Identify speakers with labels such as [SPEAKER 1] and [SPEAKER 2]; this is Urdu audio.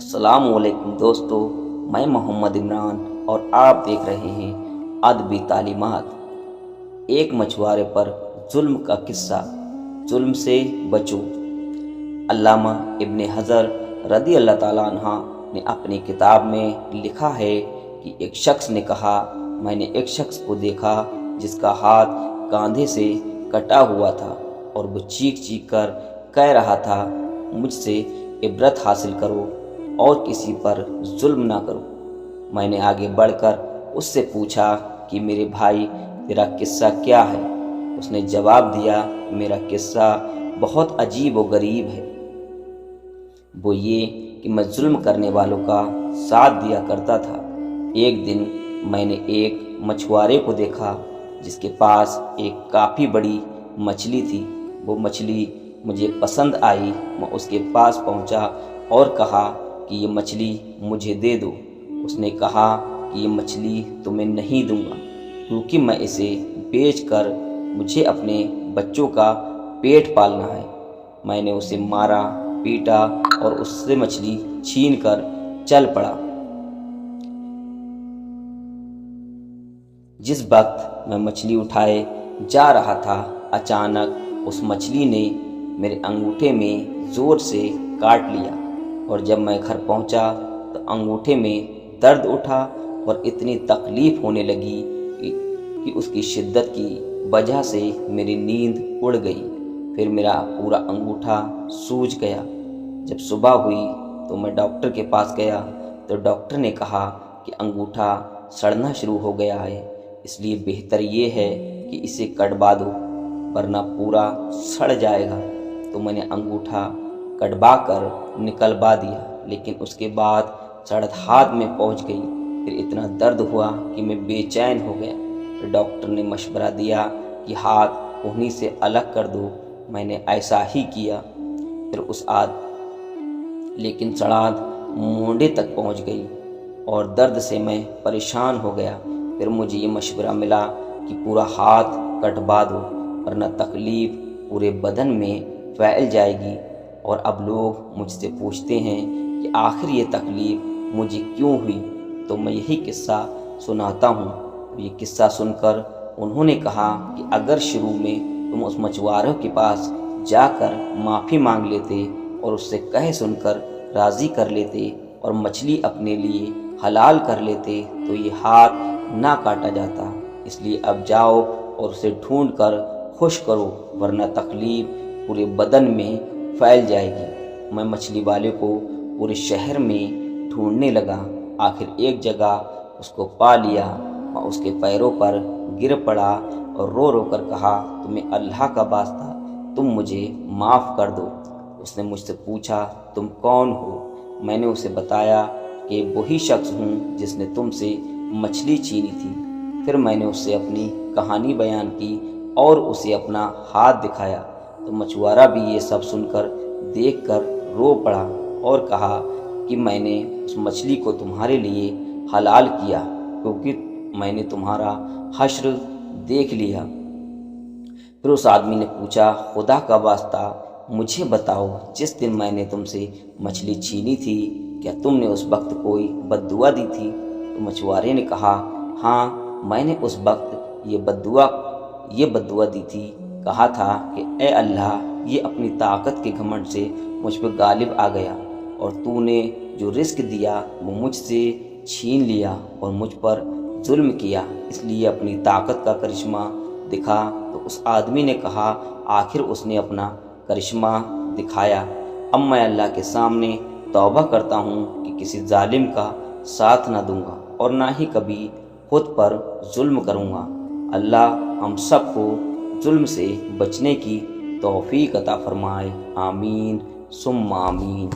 [SPEAKER 1] السلام علیکم دوستو، میں محمد عمران اور آپ دیکھ رہے ہیں ادبی تعلیمات۔ ایک مچھوارے پر ظلم کا قصہ، ظلم سے بچو۔ علامہ ابن حجر رضی اللہ تعالیٰ عنہ نے اپنی کتاب میں لکھا ہے کہ ایک شخص نے کہا، میں نے ایک شخص کو دیکھا جس کا ہاتھ کاندھے سے کٹا ہوا تھا اور وہ چیخ چیخ کر کہہ رہا تھا، مجھ سے عبرت حاصل کرو اور کسی پر ظلم نہ کرو۔ میں نے آگے بڑھ کر اس سے پوچھا کہ میرے بھائی تیرا قصہ کیا ہے؟ اس نے جواب دیا، میرا قصہ بہت عجیب و غریب ہے۔ وہ یہ کہ میں ظلم کرنے والوں کا ساتھ دیا کرتا تھا۔ ایک دن میں نے ایک مچھوارے کو دیکھا جس کے پاس ایک کافی بڑی مچھلی تھی۔ وہ مچھلی مجھے پسند آئی۔ میں اس کے پاس پہنچا اور کہا کہ یہ مچھلی مجھے دے دو۔ اس نے کہا کہ یہ مچھلی تمہیں نہیں دوں گا کیونکہ میں اسے بیچ کر مجھے اپنے بچوں کا پیٹ پالنا ہے۔ میں نے اسے مارا، پیٹا اور اس سے مچھلی چھین کر چل پڑا۔ جس وقت میں مچھلی اٹھائے جا رہا تھا، اچانک اس مچھلی نے میرے انگوٹھے میں زور سے کاٹ لیا، اور جب میں گھر پہنچا تو انگوٹھے میں درد اٹھا اور اتنی تکلیف ہونے لگی کہ اس کی شدت کی وجہ سے میری نیند اڑ گئی۔ پھر میرا پورا انگوٹھا سوج گیا۔ جب صبح ہوئی تو میں ڈاکٹر کے پاس گیا تو ڈاکٹر نے کہا کہ انگوٹھا سڑنا شروع ہو گیا ہے، اس لیے بہتر یہ ہے کہ اسے کٹوا دو ورنہ پورا سڑ جائے گا۔ تو میں نے انگوٹھا کٹوا کر نکلوا دیا، لیکن اس کے بعد سڑت ہاتھ میں پہنچ گئی۔ پھر اتنا درد ہوا کہ میں بے چین ہو گیا۔ پھر ڈاکٹر نے مشورہ دیا کہ ہاتھ کہنی سے الگ کر دو۔ میں نے ایسا ہی کیا، پھر لیکن سڑاد مونڈے تک پہنچ گئی اور درد سے میں پریشان ہو گیا۔ پھر مجھے یہ مشورہ ملا کہ پورا ہاتھ کٹوا دو ورنہ تکلیف پورے بدن میں پھیل جائے گی۔ اور اب لوگ مجھ سے پوچھتے ہیں کہ آخر یہ تکلیف مجھے کیوں ہوئی، تو میں یہی قصہ سناتا ہوں۔ یہ قصہ سن کر انہوں نے کہا کہ اگر شروع میں تم اس مچھوارے کے پاس جا کر معافی مانگ لیتے اور اس سے کہہ سن کر راضی کر لیتے اور مچھلی اپنے لیے حلال کر لیتے تو یہ ہاتھ نہ کاٹا جاتا۔ اس لیے اب جاؤ اور اسے ڈھونڈ کر خوش کرو ورنہ تکلیف پورے بدن میں پھیل جائے گی۔ میں مچھلی والے کو پورے شہر میں ڈھونڈنے لگا۔ آخر ایک جگہ اس کو پا لیا۔ میں اس کے پیروں پر گر پڑا اور رو رو کر کہا، تمہیں اللہ کا واسطہ تم مجھے معاف کر دو۔ اس نے مجھ سے پوچھا، تم کون ہو؟ میں نے اسے بتایا کہ وہی شخص ہوں جس نے تم سے مچھلی چھینی تھی۔ پھر میں نے اس سے اپنی کہانی بیان کی اور اسے اپنا ہاتھ دکھایا تو مچھوارا بھی یہ سب سن کر دیکھ کر رو پڑا اور کہا کہ میں نے اس مچھلی کو تمہارے لیے حلال کیا کیونکہ میں نے تمہارا حشر دیکھ لیا۔ پھر اس آدمی نے پوچھا، خدا کا واسطہ مجھے بتاؤ، جس دن میں نے تم سے مچھلی چھینی تھی کیا تم نے اس وقت کوئی بد دعا دی تھی؟ تو مچھوارے نے کہا، ہاں میں نے اس وقت یہ بد دعا دی تھی، کہا تھا کہ اے اللہ، یہ اپنی طاقت کے گھمنڈ سے مجھ پہ غالب آ گیا اور تو نے جو رزق دیا وہ مجھ سے چھین لیا اور مجھ پر ظلم کیا، اس لیے اپنی طاقت کا کرشمہ دکھا۔ تو اس آدمی نے کہا، آخر اس نے اپنا کرشمہ دکھایا۔ اب میں اللہ کے سامنے توبہ کرتا ہوں کہ کسی ظالم کا ساتھ نہ دوں گا اور نہ ہی کبھی خود پر ظلم کروں گا۔ اللہ ہم سب کو ظلم سے بچنے کی توفیق عطا فرمائے، آمین ثم آمین۔